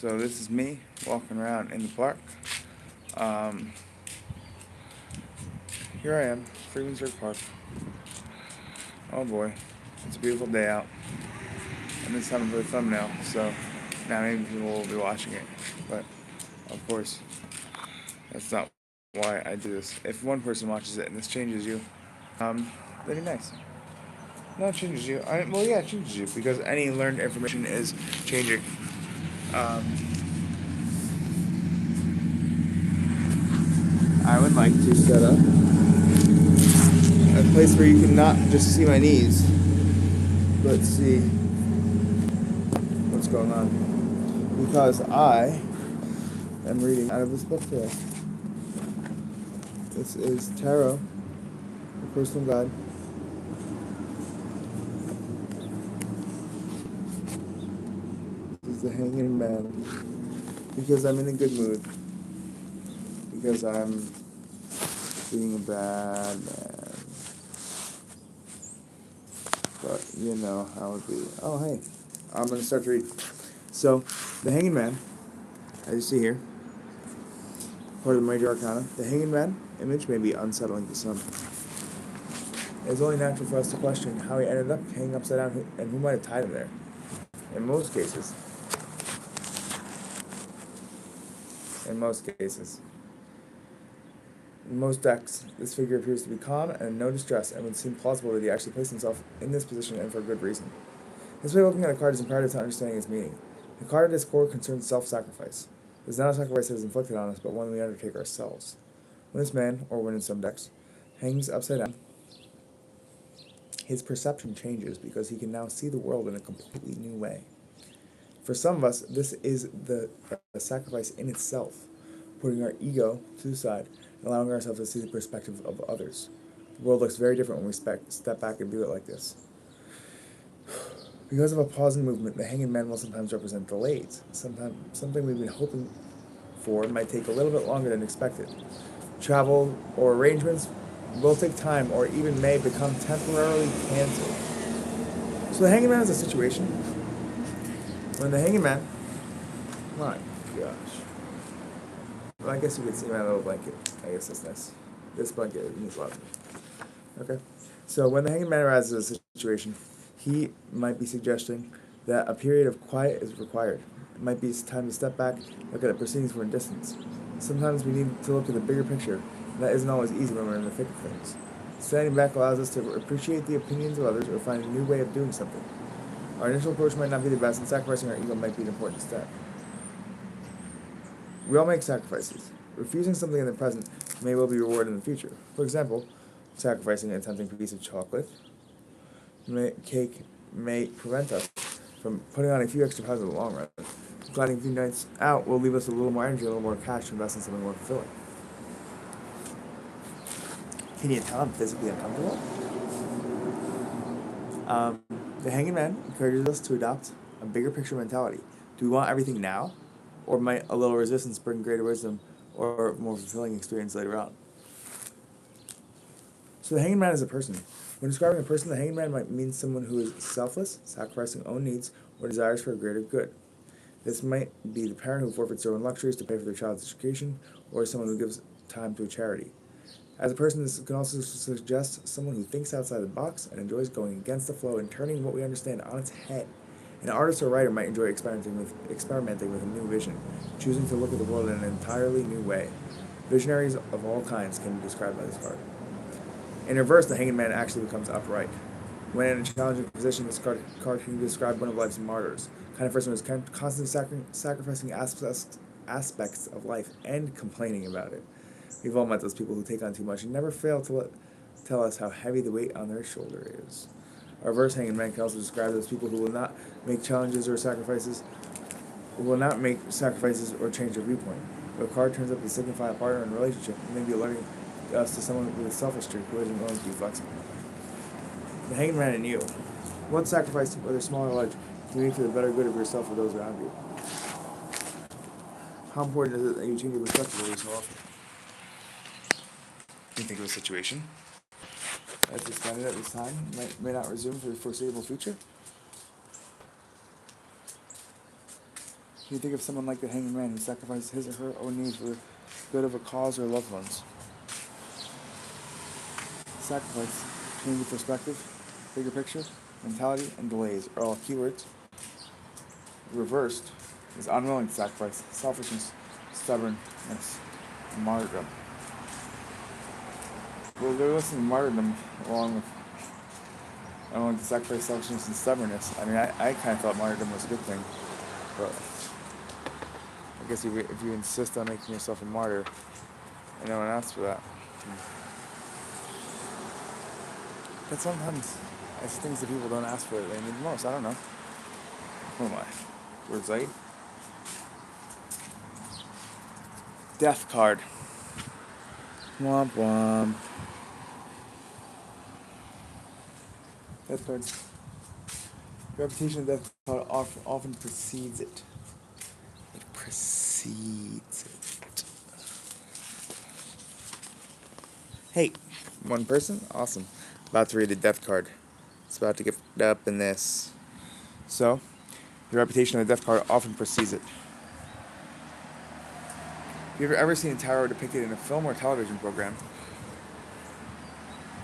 So this is me walking around in the park. Um, Here I am, Freeman's Park. Oh boy, it's a beautiful day out. And it's time for the thumbnail, so now maybe people will be watching it. But of course, that's not why I do this. If one person watches it and this changes you, that'd be nice. No, it changes you. Well, yeah, it changes you because any learned information is changing. Um, I would like to set up a place where you can not just see my knees, but see what's going on. Because I am reading out of this book today. This is Tarot, the Personal Guide. This is the Hanging Man. Because I'm in a good mood. Because I'm being a bad man. But you know how it be. Oh, hey. I'm going to start to read. So, the Hanging Man, as you see here, part of the Major Arcana, the Hanging Man image may be unsettling to some. It's only natural for us to question how he ended up hanging upside down and who might have tied him there. In most cases, in most cases, in most decks, this figure appears to be calm and in no distress, and would seem plausible that he actually placed himself in this position and for a good reason. This way of looking at a card is imperative to understanding its meaning. The card at its core concerns self-sacrifice. It is not a sacrifice that is inflicted on us, but one we undertake ourselves. When this man, or when in some decks, hangs upside down, his perception changes because he can now see the world in a completely new way. For some of us, this is the sacrifice in itself, putting our ego to the side and allowing ourselves to see the perspective of others. The world looks very different when we step back and do it like this. Because of a pause in movement, the hanging man will sometimes represent delays. Sometimes something we've been hoping for might take a little bit longer than expected. Travel or arrangements will take time or even may become temporarily canceled. So the hanging man is a situation when the hanging man, my gosh. Well, I guess you could see my little blanket. I guess that's nice. This blanket means a lot to me. Okay. So when the hanging man arises in a situation, he might be suggesting that a period of quiet is required. It might be time to step back, look at the proceedings from a distance. Sometimes we need to look at the bigger picture, and that isn't always easy when we're in the thick of things. Standing back allows us to appreciate the opinions of others or find a new way of doing something. Our initial approach might not be the best, and sacrificing our ego might be an important step. We all make sacrifices. Refusing something in the present may well be rewarded in the future. For example, sacrificing a tempting piece of chocolate cake may prevent us from putting on a few extra pounds in the long run. Gliding a few nights out will leave us with a little more energy, a little more cash to invest in something more fulfilling. Can you tell I'm physically uncomfortable? The Hanging Man encourages us to adopt a bigger picture mentality. Do we want everything now? Or might a little resistance bring greater wisdom or more fulfilling experience later on? So the Hanging Man is a person. When describing a person, the Hanging Man might mean someone who is selfless, sacrificing own needs, or desires for a greater good. This might be the parent who forfeits their own luxuries to pay for their child's education, or someone who gives time to a charity. As a person, this can also suggest someone who thinks outside the box and enjoys going against the flow and turning what we understand on its head. An artist or writer might enjoy experimenting with a new vision, choosing to look at the world in an entirely new way. Visionaries of all kinds can be described by this card. In reverse, the Hanging Man actually becomes upright. When in a challenging position, this card can describe one of life's martyrs, the kind of person who is constantly sacrificing aspects of life and complaining about it. We've all met those people who take on too much and never fail to tell us how heavy the weight on their shoulder is. Our reverse Hanging Man can also describe those people who will not make sacrifices or change their viewpoint. If a card turns up to signify a partner in a relationship, it may be alerting us to someone with a selfish streak who isn't willing to be flexible. The Hanging Man and you. What sacrifice, whether small or large, can you make for the better good of yourself or those around you? How important is it that you change your perspective every so often? Can you think of a situation that's suspended at this time, may not resume for the foreseeable future? Can you think of someone like the hanging man who sacrifices his or her own needs for the good of a cause or loved ones? Sacrifice, change of perspective, bigger picture, mentality, and delays are all keywords. Reversed is unwilling to sacrifice, selfishness, stubbornness, and martyrdom. Well, they're listing martyrdom along with the sacrifice, selfishness, and stubbornness. I mean, I kind of thought martyrdom was a good thing, but I guess if you insist on making yourself a martyr, and no one asks for that. But sometimes it's things that people don't ask for that they need the most. I don't know. Who am I? Where's Saied? Death card. Womp womp. Death card. The reputation of death card often precedes it. It precedes it. Hey, one person? Awesome. About to read the death card. It's about to get up in this. So, the reputation of the death card often precedes it. If you've ever seen a tarot depicted in a film or television program,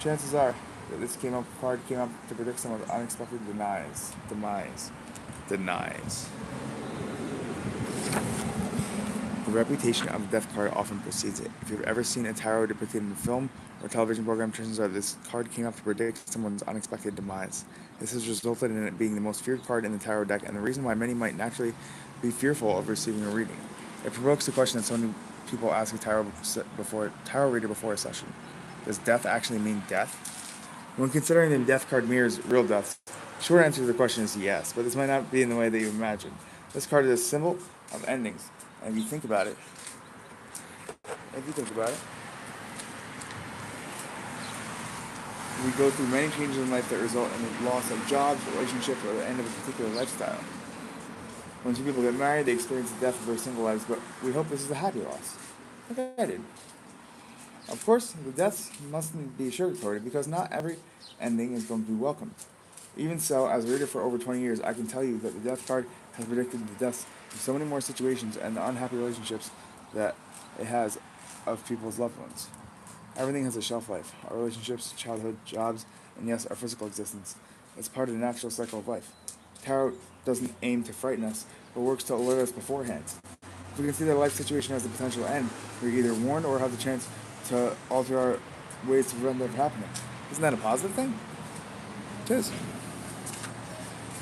chances are that this card came up to predict someone's unexpected demise. The reputation of a death card often precedes it. If you've ever seen a tarot depicted in a film or television program, chances are this card came up to predict someone's unexpected demise. This has resulted in it being the most feared card in the tarot deck, and the reason why many might naturally be fearful of receiving a reading. It provokes the question that so many people ask a tarot reader before a session. Does death actually mean death? When considering the death card mirrors real death, the short answer to the question is yes, but this might not be in the way that you imagine. This card is a symbol of endings, and if you think about it, we go through many changes in life that result in the loss of jobs, relationships, or the end of a particular lifestyle. When two people get married, they experience the death of their single lives, but we hope this is a happy loss. Like I did. Of course, the deaths mustn't be sugarcoated because not every ending is going to be welcome. Even so, as a reader for over 20 years, I can tell you that the death card has predicted the deaths of so many more situations and the unhappy relationships that it has of people's loved ones. Everything has a shelf life. Our relationships, childhood, jobs, and yes, our physical existence. It's part of the natural cycle of life. Tarot doesn't aim to frighten us, but works to alert us beforehand. If we can see that a life situation has the potential to end, we're either warned or have the chance to alter our ways to prevent that from happening. Isn't that a positive thing? It is.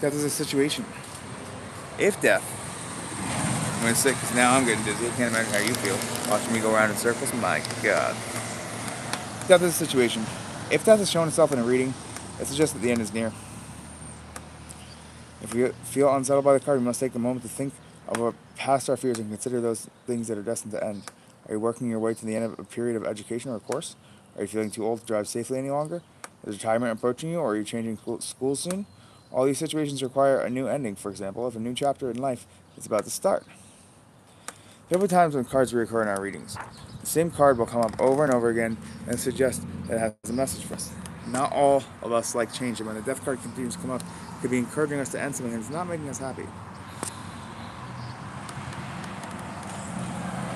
Death is a situation. If death, I'm going to say, because now I'm getting dizzy, I can't imagine how you feel watching me go around in circles. My God. Death is a situation. If death has shown itself in a reading, it suggests that the end is near. If we feel unsettled by the card, we must take a moment to think of our past our fears and consider those things that are destined to end. Are you working your way to the end of a period of education or a course? Are you feeling too old to drive safely any longer? Is retirement approaching you, or are you changing schools soon? All these situations require a new ending. For example, if a new chapter in life is about to start. There will be times when cards reoccur in our readings. The same card will come up over and over again and suggest that it has a message for us. Not all of us like change, and when the death card continues to come up, it could be encouraging us to end something and it's not making us happy.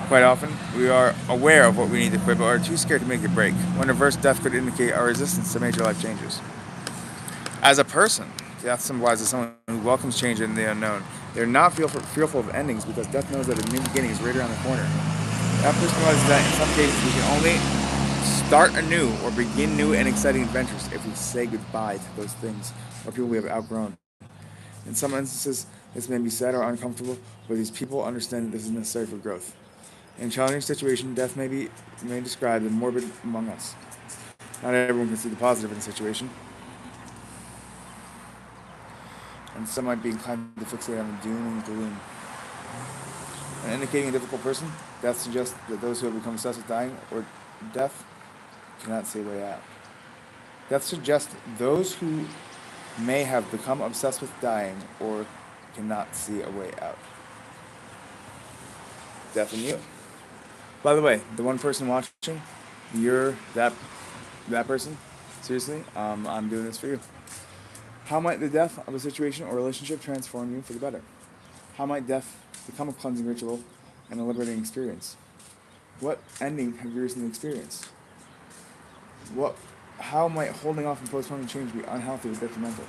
Quite often, we are aware of what we need to quit, but are too scared to make a break. When reversed, death could indicate our resistance to major life changes. As a person, death symbolizes someone who welcomes change in the unknown. They're not fearful of endings because death knows that a new beginning is right around the corner. That person realizes that in some cases we can only start anew or begin new and exciting adventures if we say goodbye to those things or people we have outgrown. In some instances, this may be sad or uncomfortable, but these people understand that this is necessary for growth. In a challenging situation, death may describe the morbid among us. Not everyone can see the positive in a situation, and some might be inclined to fixate on the doom and gloom. When indicating a difficult person, death suggests that those who have become obsessed with dying or death cannot see a way out. Death suggests those who may have become obsessed with dying or cannot see a way out. Death and you. By the way, the one person watching, you're that person. Seriously, I'm doing this for you. How might the death of a situation or relationship transform you for the better? How might death become a cleansing ritual and a liberating experience. What ending have you recently experienced? What, how might holding off and postponing change be unhealthy or detrimental?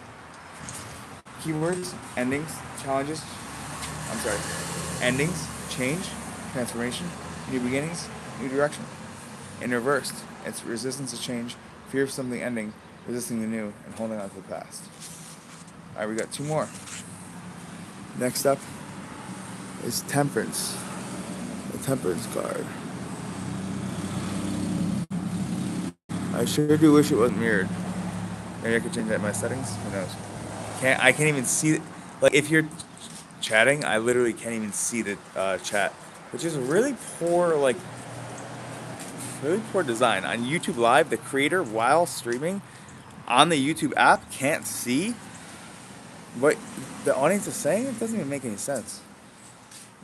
Keywords, endings, challenges, endings, change, transformation, new beginnings, new direction. In reverse, it's resistance to change, fear of something ending, resisting the new, and holding on to the past. Alright, we got two more. Next up is Temperance. The Temperance card. I sure do wish it wasn't mirrored. Maybe I could change that in my settings. Who knows? I can't even see. Like, if you're chatting, I literally can't even see the chat, which is really poor. Really poor design on YouTube Live. The creator, while streaming on the YouTube app, can't see what the audience is saying. It doesn't even make any sense.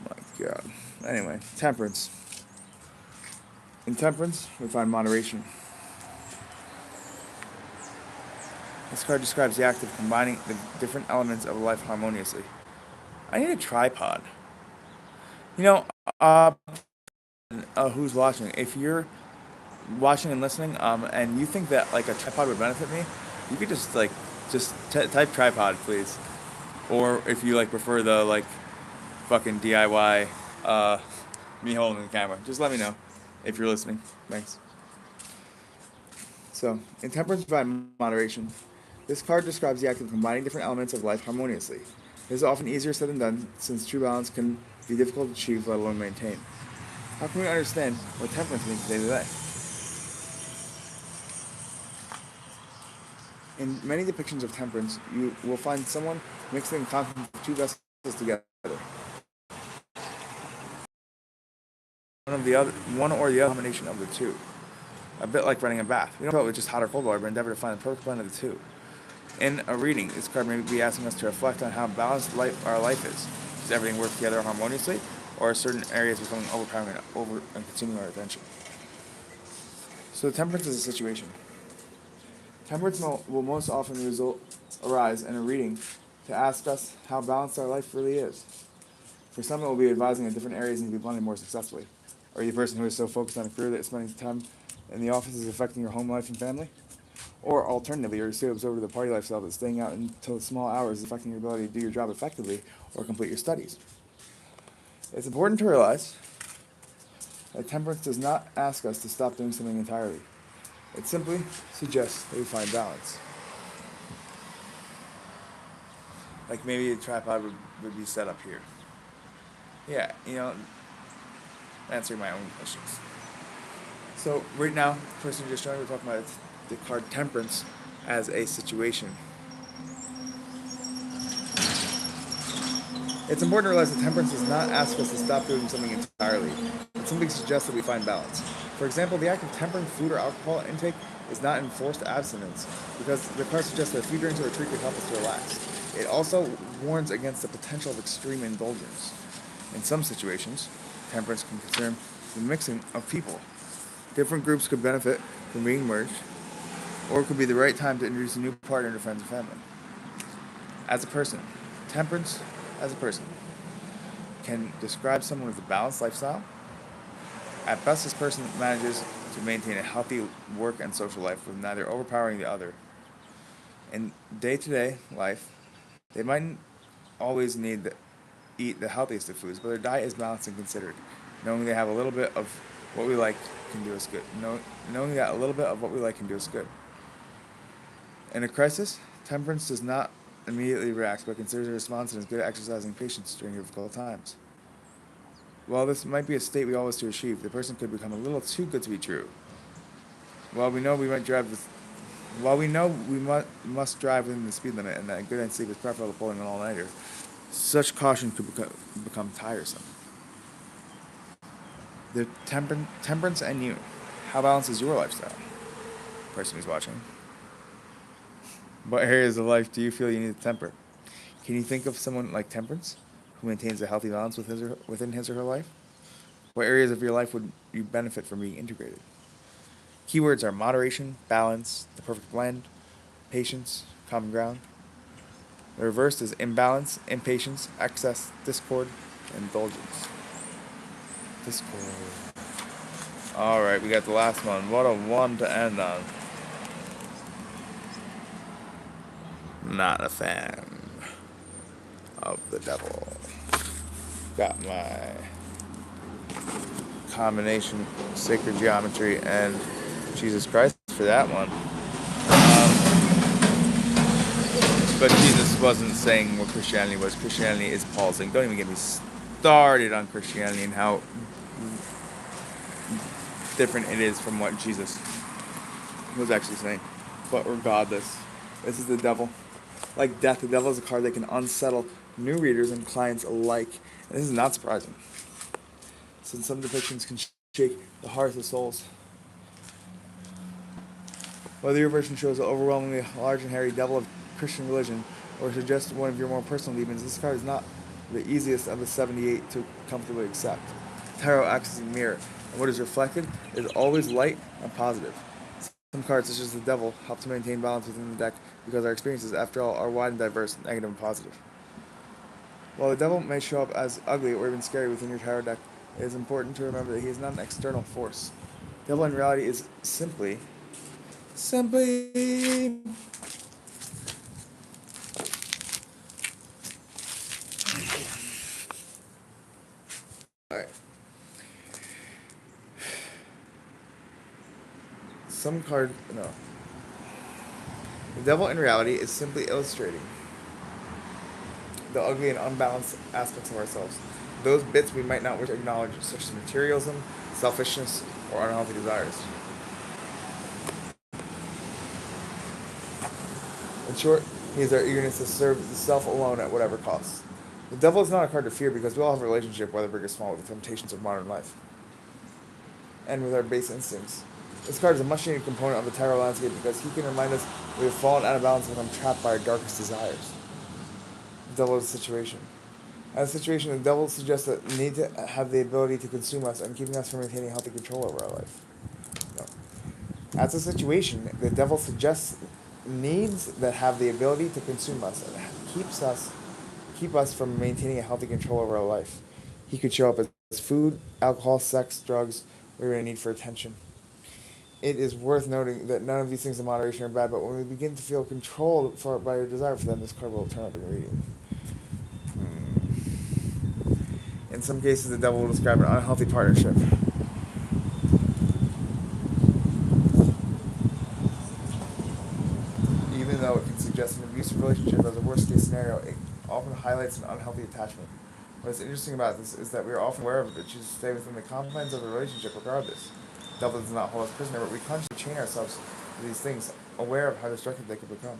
My God. Anyway, temperance. In temperance, we find moderation. This card describes the act of combining the different elements of life harmoniously. I need a tripod. You know, who's watching? If you're watching and listening, and you think that like a tripod would benefit me, you could just type tripod, please. Or if you prefer the fucking DIY, me holding the camera, just let me know if you're listening. Thanks. So, in temperance by moderation, this card describes the act of combining different elements of life harmoniously. This is often easier said than done, since true balance can be difficult to achieve, let alone maintain. How can we understand what temperance means day to day? In many depictions of temperance, you will find someone mixing the contents of two vessels together. One or the other combination of the two. A bit like running a bath. We don't know with just hot or cold water, but endeavor to find the perfect blend of the two. In a reading, this card may be asking us to reflect on how balanced our life is. Does everything work together harmoniously, or are certain areas becoming overpowering and consuming our attention? So temperance is a situation. Temperance will most often arise in a reading to ask us how balanced our life really is. For some, it will be advising that different areas need to be blended more successfully. Are you the person who is so focused on a career that spending time in the office is affecting your home life and family? Or alternatively, are you so absorbed with the party lifestyle that staying out until the small hours is affecting your ability to do your job effectively or complete your studies? It's important to realize that temperance does not ask us to stop doing something entirely. It simply suggests that we find balance. Like maybe a tripod would be set up here. Yeah, answering my own questions. So right now, the person just joined, we're talking about the card Temperance as a situation. It's important to realize that temperance does not ask us to stop doing something entirely. It simply suggests that we find balance. For example, the act of tempering food or alcohol intake is not enforced abstinence, because the card suggests that a few drinks or a treat could help us to relax. It also warns against the potential of extreme indulgence. In some situations, temperance can concern the mixing of people. Different groups could benefit from being merged, or it could be the right time to introduce a new partner to friends and family. As a person, temperance as a person can describe someone with a balanced lifestyle. At best, this person manages to maintain a healthy work and social life with neither overpowering the other. In day-to-day life, they mightn't always need to eat the healthiest of foods, but their diet is balanced and considered, knowing they have a little bit of what we like can do us good. Knowing that a little bit of what we like can do us good. In a crisis, temperance does not immediately react, but considers a response and is good at exercising patience during difficult times. While this might be a state we always to achieve, the person could become a little too good to be true. While we know we must drive within the speed limit and that a good night's sleep is preferable to pulling an all-nighter, such caution could become tiresome. The temperance and you. How balanced is your lifestyle? Person who's watching. What areas of life do you feel you need to temper? Can you think of someone like Temperance who maintains a healthy balance within his or her life? What areas of your life would you benefit from being integrated? Keywords are moderation, balance, the perfect blend, patience, common ground. The reverse is imbalance, impatience, excess, discord, indulgence. Discord. Alright, we got the last one. What a one to end on. Not a fan of the devil. Got my combination sacred geometry and Jesus Christ for that one. But Jesus wasn't saying what Christianity was. Christianity is Paul's thing. Don't even get me started on Christianity and how different it is from what Jesus was actually saying. But regardless, this is the devil. Like death, the devil is a card that can unsettle new readers and clients alike. And this is not surprising, since some depictions can shake the hearts of souls. Whether your version shows an overwhelmingly large and hairy devil of Christian religion, or suggests one of your more personal demons, this card is not the easiest of the 78 to comfortably accept. Tarot acts as a mirror, and what is reflected is always light and positive. Some cards, such as the devil, help to maintain balance within the deck because our experiences, after all, are wide and diverse, negative and positive. While the devil may show up as ugly or even scary within your tarot deck, it is important to remember that he is not an external force. The devil in reality is simply alright. The devil in reality is simply illustrating the ugly and unbalanced aspects of ourselves. Those bits we might not wish to acknowledge, such as materialism, selfishness, or unhealthy desires. In short, he is our eagerness to serve the self alone at whatever cost. The devil is not a card to fear because we all have a relationship, whether big or small, with the temptations of modern life and with our base instincts. This card is a much needed component of the tarot landscape because he can remind us we have fallen out of balance and become trapped by our darkest desires. The devil is a situation. As a situation, the devil suggests that we need to have the ability to consume us and keeping us from maintaining healthy control over our life. No. As a situation, the devil suggests needs that have the ability to consume us and keep us from maintaining a healthy control over our life. He could show up as food, alcohol, sex, drugs, or even a need for attention. It is worth noting that none of these things in moderation are bad, but when we begin to feel controlled by our desire for them, this card will turn up in reading. In some cases, the devil will describe an unhealthy partnership. Even though it can suggest an abusive relationship as a worst-case scenario, it often highlights an unhealthy attachment. What's interesting about this is that we are often aware of it, but choose to stay within the confines of the relationship regardless. The devil does not hold us prisoner, but we consciously chain ourselves to these things, aware of how destructive they could become.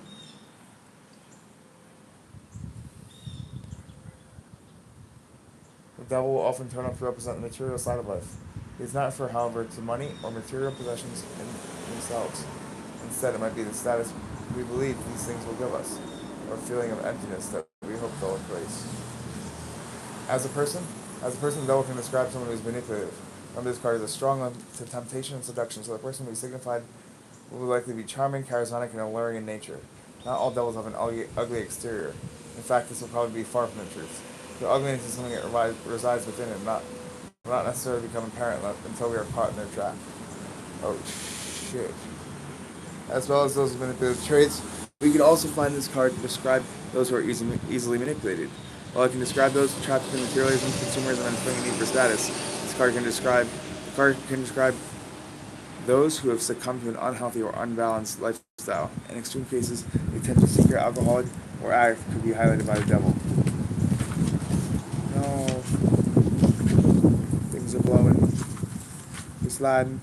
The devil will often turn up to represent the material side of life. He is not referred, however, to money or material possessions in themselves. Instead, it might be the status we believe these things will give us, or a feeling of emptiness that we hope they'll embrace. As a person, the devil can describe someone who is manipulative. Remember, this card is a strong one to temptation and seduction, so the person will be signified will likely be charming, charismatic, and alluring in nature. Not all devils have an ugly exterior. In fact, this will probably be far from the truth. The ugliness is something that resides within and will not necessarily become apparent until we are caught in their trap. Oh, shit. As well as those manipulative traits, we can also find this card to describe those who are easily manipulated. While it can describe those trapped in materialism, consumerism, and feeling a need for status, the card can describe those who have succumbed to an unhealthy or unbalanced lifestyle. In extreme cases, the attention seeker, alcoholic, or addict could be highlighted by the devil. No. Things are blowing. You're sliding.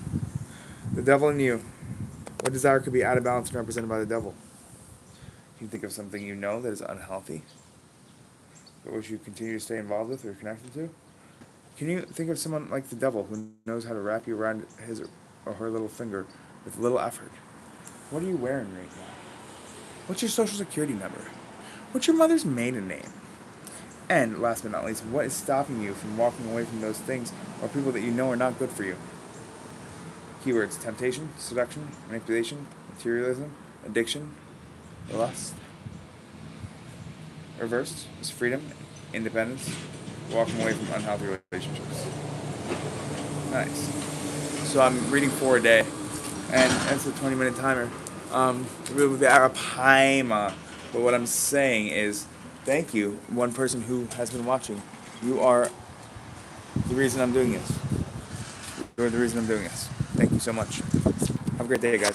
The devil in you. What desire could be out of balance and represented by the devil? Can you think of something you know that is unhealthy, but which you continue to stay involved with or connected to? Can you think of someone like the devil who knows how to wrap you around his or her little finger with little effort? What are you wearing right now? What's your social security number? What's your mother's maiden name? And last but not least, what is stopping you from walking away from those things or people that you know are not good for you? Keywords: temptation, seduction, manipulation, materialism, addiction, lust. Reversed is freedom, independence, walking away from unhealthy relationships. Nice. So I'm reading for a day, and that's a 20-minute timer. But what I'm saying is, thank you, one person who has been watching. You are the reason I'm doing this. You're the reason I'm doing this. Thank you so much. Have a great day, guys.